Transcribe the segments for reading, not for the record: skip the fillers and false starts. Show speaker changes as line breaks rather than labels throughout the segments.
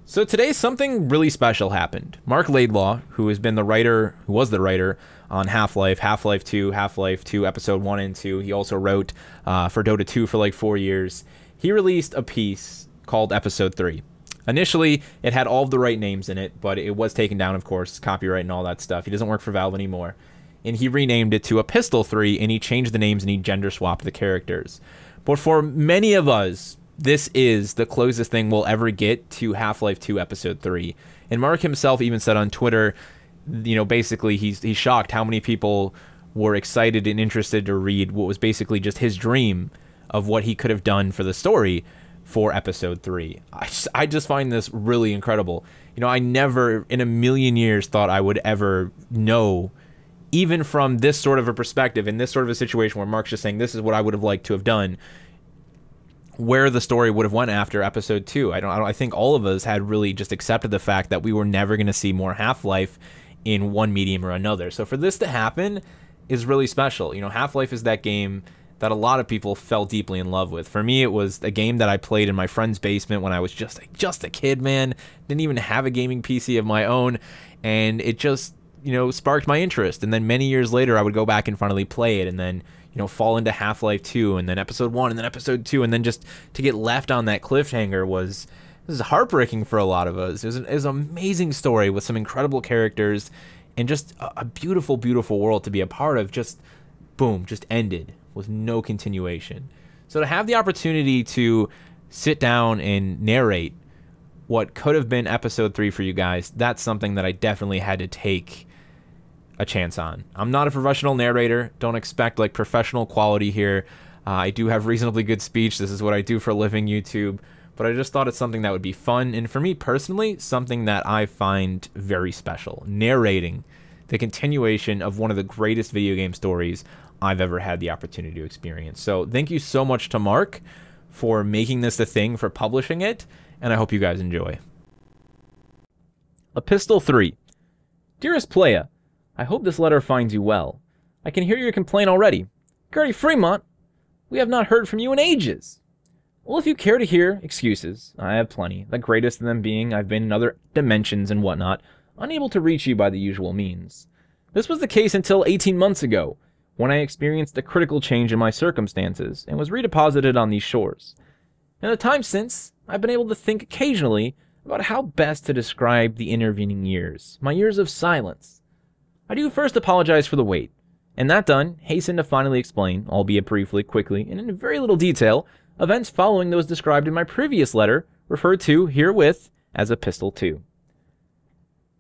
So today something really special happened. Marc Laidlaw, who was the writer on Half-Life, Half-Life 2, Half-Life 2 Episode 1 and 2. He also wrote for Dota 2 for like 4 years. He released a piece called Episode 3. Initially, it had all of the right names in it, but it was taken down, of course, copyright and all that stuff. He doesn't work for Valve anymore. And he renamed it to Epistle 3, and he changed the names and he gender swapped the characters. But for many of us, this is the closest thing we'll ever get to Half-Life 2 Episode 3. And Mark himself even said on Twitter, you know, basically he's shocked how many people were excited and interested to read what was basically just his dream of what he could have done for the story for Episode 3. I just find this really incredible. You know, I never in a million years thought I would ever know, even from this sort of a perspective, in this sort of a situation where Mark's just saying this is what I would have liked to have done, where the story would have went after Episode 2. I think all of us had really just accepted the fact that we were never going to see more Half-Life in one medium or another. So for this to happen is really special. You know, Half-Life is that game that a lot of people fell deeply in love with. For me, it was a game that I played in my friend's basement when I was just a kid, man. Didn't even have a gaming PC of my own, and it just, you know, sparked my interest. And then many years later, I would go back and finally play it, and then, you know, fall into Half-Life 2, and then Episode 1, and then Episode 2, and then just to get left on that cliffhanger was heartbreaking for a lot of us. It was an amazing story with some incredible characters and just a beautiful, beautiful world to be a part of. Just, boom, just ended with no continuation. So to have the opportunity to sit down and narrate what could have been Episode 3 for you guys, that's something that I definitely had to take a chance on. I'm not a professional narrator. Don't expect like professional quality here. I do have reasonably good speech. This is what I do for a living, YouTube. But I just thought it's something that would be fun. And for me personally, something that I find very special. Narrating the continuation of one of the greatest video game stories I've ever had the opportunity to experience. So thank you so much to Mark for making this a thing, for publishing it. And I hope you guys enjoy. Epistle 3. Dearest Playa, I hope this letter finds you well. I can hear your complaint already. Gertie Fremont, we have not heard from you in ages. Well, if you care to hear excuses, I have plenty, the greatest of them being I've been in other dimensions and whatnot, unable to reach you by the usual means. This was the case until 18 months ago, when I experienced a critical change in my circumstances and was redeposited on these shores. In the time since, I've been able to think occasionally about how best to describe the intervening years, my years of silence. I do first apologize for the wait, and that done, hasten to finally explain, albeit briefly, quickly, and in very little detail, events following those described in my previous letter, referred to herewith as Epistle 2.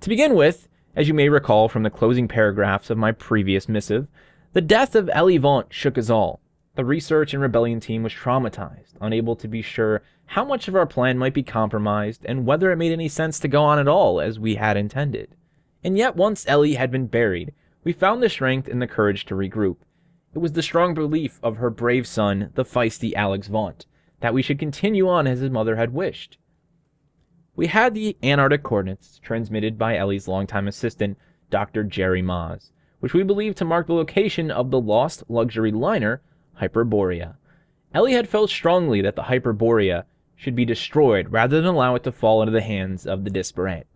To begin with, as you may recall from the closing paragraphs of my previous missive, the death of Ellie Vaught shook us all. The research and rebellion team was traumatized, unable to be sure how much of our plan might be compromised and whether it made any sense to go on at all as we had intended. And yet once Ellie had been buried, we found the strength and the courage to regroup. It was the strong belief of her brave son, the feisty Alex Vaught, that we should continue on as his mother had wished. We had the Antarctic coordinates transmitted by Ellie's longtime assistant, Dr. Jerry Maas, which we believed to mark the location of the lost luxury liner, Hyperborea. Ellie had felt strongly that the Hyperborea should be destroyed rather than allow it to fall into the hands of the disparate.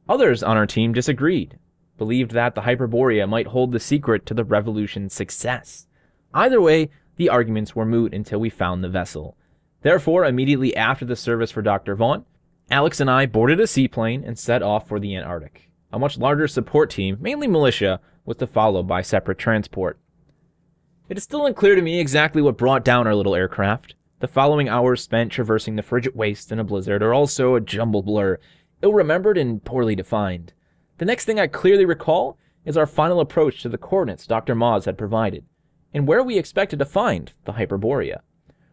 Others on our team disagreed, believed that the Hyperborea might hold the secret to the revolution's success. Either way, the arguments were moot until we found the vessel. Therefore, immediately after the service for Dr. Vaught, Alex and I boarded a seaplane and set off for the Antarctic. A much larger support team, mainly militia, was to follow by separate transport. It is still unclear to me exactly what brought down our little aircraft. The following hours spent traversing the frigid waste in a blizzard are also a jumbled blur, ill-remembered and poorly defined. The next thing I clearly recall is our final approach to the coordinates Dr. Maas had provided, and where we expected to find the Hyperborea.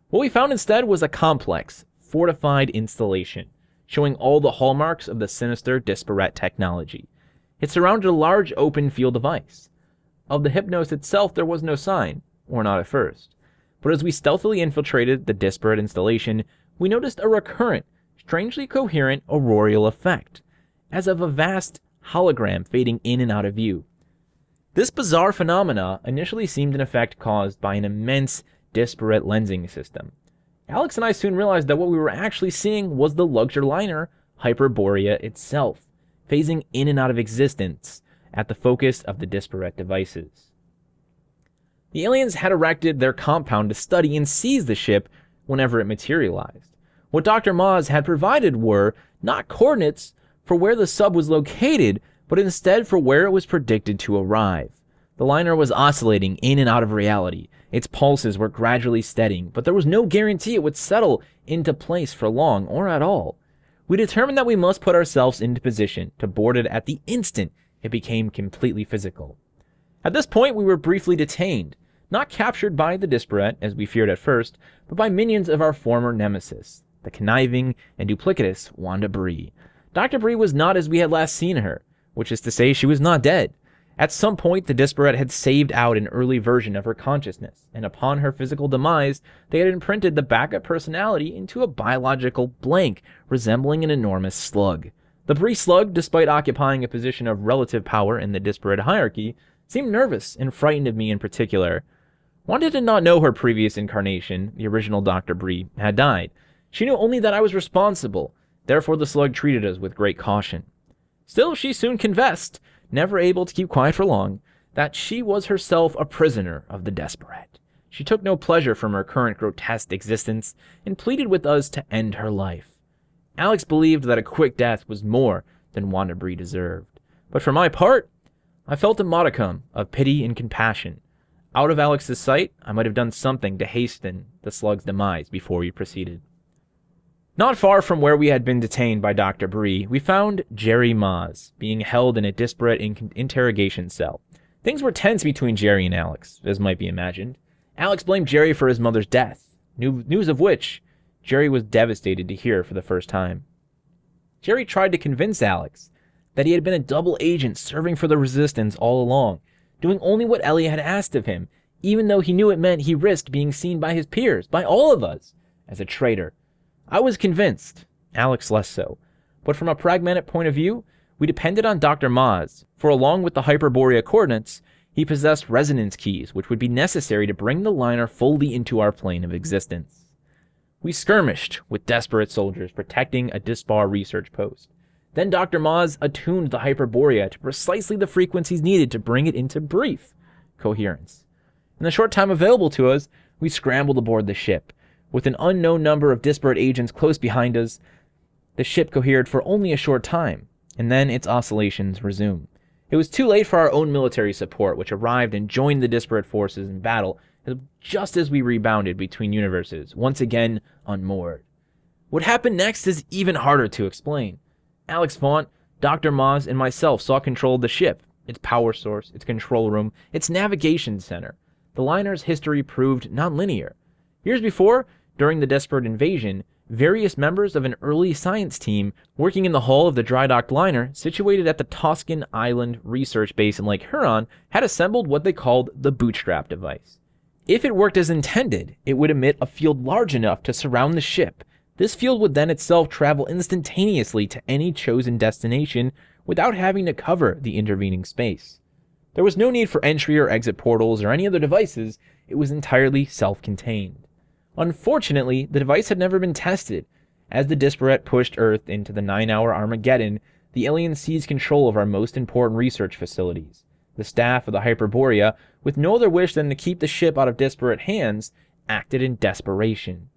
What we found instead was a complex, fortified installation, showing all the hallmarks of the sinister disparate technology. It surrounded a large open field of ice. Of the Hypnos itself there was no sign, or not at first. But as we stealthily infiltrated the disparate installation, we noticed a recurrent, strangely coherent auroral effect, as of a vast hologram fading in and out of view. This bizarre phenomena initially seemed an effect caused by an immense, disparate lensing system. Alex and I soon realized that what we were actually seeing was the luxury liner Hyperborea itself, phasing in and out of existence at the focus of the disparate devices. The aliens had erected their compound to study and seize the ship whenever it materialized. What Dr. Maz had provided were not coordinates for where the sub was located, but instead for where it was predicted to arrive. The liner was oscillating in and out of reality. Its pulses were gradually steadying, but there was no guarantee it would settle into place for long or at all. We determined that we must put ourselves into position to board it at the instant it became completely physical. At this point, we were briefly detained, not captured by the disparate, as we feared at first, but by minions of our former nemesis, the conniving and duplicitous Wanda Bree. Dr. Bree was not as we had last seen her, which is to say she was not dead. At some point, the disparate had saved out an early version of her consciousness, and upon her physical demise, they had imprinted the backup personality into a biological blank resembling an enormous slug. The Bree slug, despite occupying a position of relative power in the disparate hierarchy, seemed nervous and frightened of me in particular. Wanda did not know her previous incarnation, the original Dr. Bree, had died. She knew only that I was responsible, therefore the slug treated us with great caution. Still, she soon confessed, never able to keep quiet for long, that she was herself a prisoner of the desperate. She took no pleasure from her current grotesque existence and pleaded with us to end her life. Alex believed that a quick death was more than Wanda Bree deserved. But for my part, I felt a modicum of pity and compassion. Out of Alex's sight, I might have done something to hasten the slug's demise before we proceeded. Not far from where we had been detained by Dr. Bree, we found Jerry Maz being held in a disparate interrogation cell. Things were tense between Jerry and Alex, as might be imagined. Alex blamed Jerry for his mother's death, news of which Jerry was devastated to hear for the first time. Jerry tried to convince Alex that he had been a double agent serving for the Resistance all along, doing only what Ellie had asked of him, even though he knew it meant he risked being seen by his peers, by all of us, as a traitor. I was convinced, Alex less so, but from a pragmatic point of view, we depended on Dr. Maz, for along with the Hyperborea coordinates, he possessed resonance keys which would be necessary to bring the liner fully into our plane of existence. We skirmished with desperate soldiers protecting a Dispar research post. Then Dr. Maz attuned the Hyperborea to precisely the frequencies needed to bring it into brief coherence. In the short time available to us, we scrambled aboard the ship. With an unknown number of disparate agents close behind us, the ship cohered for only a short time, and then its oscillations resumed. It was too late for our own military support, which arrived and joined the disparate forces in battle just as we rebounded between universes, once again unmoored. What happened next is even harder to explain. Alex Font, Dr. Maz, and myself saw control of the ship, its power source, its control room, its navigation center. The liner's history proved nonlinear. Years before, during the Desperate Invasion, various members of an early science team working in the hull of the dry-docked liner situated at the Toscan Island Research Base in Lake Huron had assembled what they called the bootstrap device. If it worked as intended, it would emit a field large enough to surround the ship. This field would then itself travel instantaneously to any chosen destination without having to cover the intervening space. There was no need for entry or exit portals or any other devices. It was entirely self-contained. Unfortunately, the device had never been tested. As the disparate pushed Earth into the 9-hour Armageddon, the aliens seized control of our most important research facilities. The staff of the Hyperborea, with no other wish than to keep the ship out of disparate hands, acted in desperation.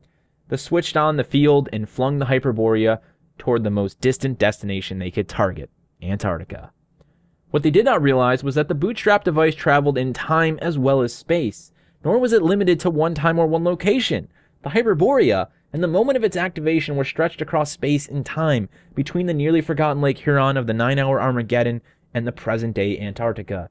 They switched on the field and flung the Hyperborea toward the most distant destination they could target, Antarctica. What they did not realize was that the bootstrap device traveled in time as well as space, nor was it limited to one time or one location. The Hyperborea and the moment of its activation were stretched across space and time between the nearly forgotten Lake Huron of the 9-hour Armageddon and the present-day Antarctica.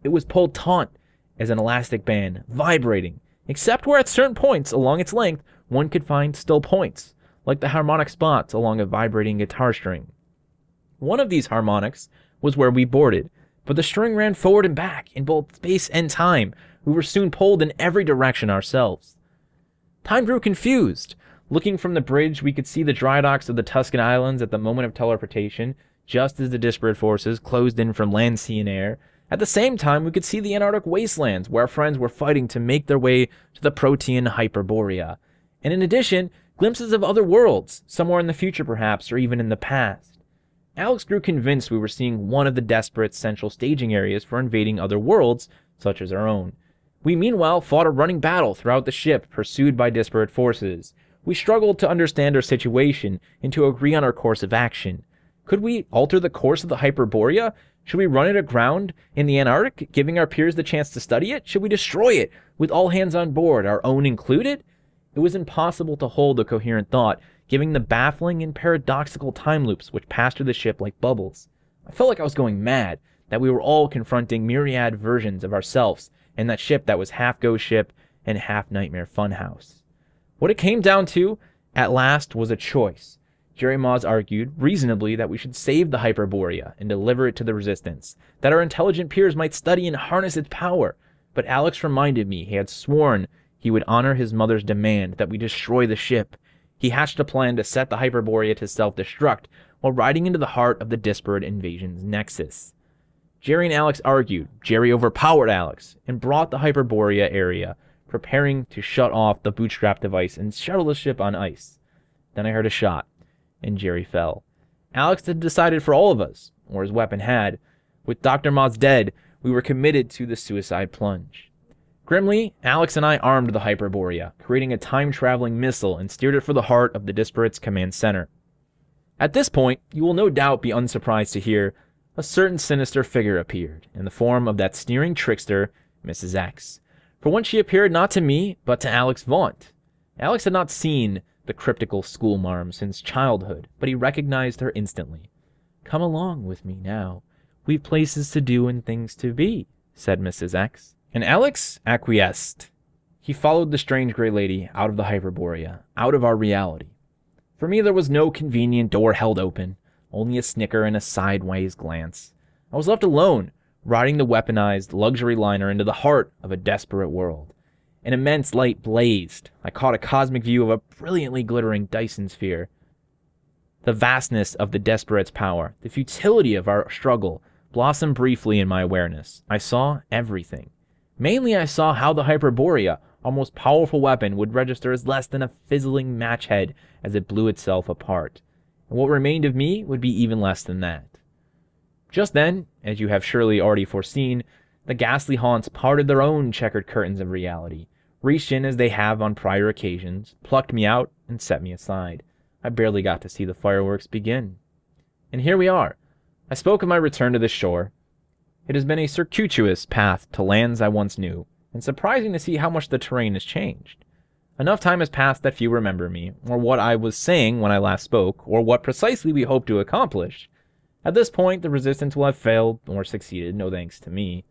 It was pulled taut as an elastic band, vibrating, except where at certain points along its length one could find still points, like the harmonic spots along a vibrating guitar string. One of these harmonics was where we boarded, but the string ran forward and back in both space and time. We were soon pulled in every direction ourselves. Time grew confused. Looking from the bridge, we could see the dry docks of the Tuscan Islands at the moment of teleportation, just as the disparate forces closed in from land, sea, and air. At the same time, we could see the Antarctic wastelands, where our friends were fighting to make their way to the Protean Hyperborea. And in addition, glimpses of other worlds, somewhere in the future perhaps, or even in the past. Alex grew convinced we were seeing one of the Desperate's central staging areas for invading other worlds, such as our own. We meanwhile fought a running battle throughout the ship, pursued by disparate forces. We struggled to understand our situation and to agree on our course of action. Could we alter the course of the Hyperborea? Should we run it aground in the Antarctic, giving our peers the chance to study it? Should we destroy it, with all hands on board, our own included? It was impossible to hold a coherent thought, given the baffling and paradoxical time loops which passed through the ship like bubbles. I felt like I was going mad, that we were all confronting myriad versions of ourselves in that ship that was half ghost ship and half nightmare funhouse. What it came down to, at last, was a choice. Jerry Moss argued, reasonably, that we should save the Hyperborea and deliver it to the Resistance, that our intelligent peers might study and harness its power. But Alex reminded me he had sworn he would honor his mother's demand that we destroy the ship. He hatched a plan to set the Hyperborea to self-destruct while riding into the heart of the disparate invasion's nexus. Jerry and Alex argued. Jerry overpowered Alex and brought the Hyperborea area, preparing to shut off the bootstrap device and shuttle the ship on ice. Then I heard a shot, and Jerry fell. Alex had decided for all of us, or his weapon had. With Dr. Moss dead, we were committed to the suicide plunge. Grimly, Alex and I armed the Hyperborea, creating a time-traveling missile and steered it for the heart of the Disparate's command center. At this point, you will no doubt be unsurprised to hear a certain sinister figure appeared, in the form of that sneering trickster, Mrs. X. For once she appeared not to me, but to Alex Vaught. Alex had not seen the cryptical schoolmarm since childhood, but he recognized her instantly. "Come along with me now. We've places to do and things to be," said Mrs. X. And Alex acquiesced. He followed the strange gray lady out of the Hyperborea, out of our reality. For me, there was no convenient door held open, only a snicker and a sideways glance. I was left alone, riding the weaponized luxury liner into the heart of a desperate world. An immense light blazed. I caught a cosmic view of a brilliantly glittering Dyson sphere. The vastness of the Desperate's power, the futility of our struggle, blossomed briefly in my awareness. I saw everything. Mainly I saw how the Hyperborea, our most powerful weapon, would register as less than a fizzling match head as it blew itself apart. And what remained of me would be even less than that. Just then, as you have surely already foreseen, the ghastly haunts parted their own checkered curtains of reality, reached in as they have on prior occasions, plucked me out, and set me aside. I barely got to see the fireworks begin. And here we are. I spoke of my return to the shore. It has been a circuitous path to lands I once knew, and surprising to see how much the terrain has changed. Enough time has passed that few remember me, or what I was saying when I last spoke, or what precisely we hoped to accomplish. At this point, the resistance will have failed, or succeeded, no thanks to me.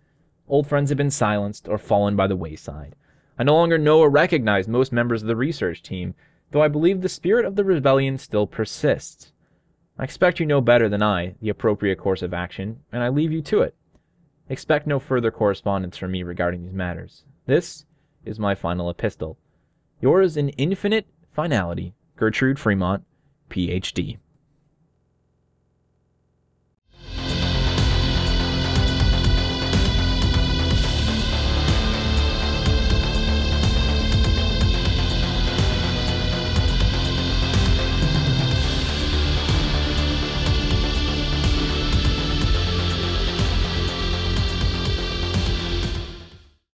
Old friends have been silenced, or fallen by the wayside. I no longer know or recognize most members of the research team, though I believe the spirit of the rebellion still persists. I expect you know better than I the appropriate course of action, and I leave you to it. Expect no further correspondence from me regarding these matters. This is my final epistle. Yours in infinite finality, Gertrude Fremont, Ph.D.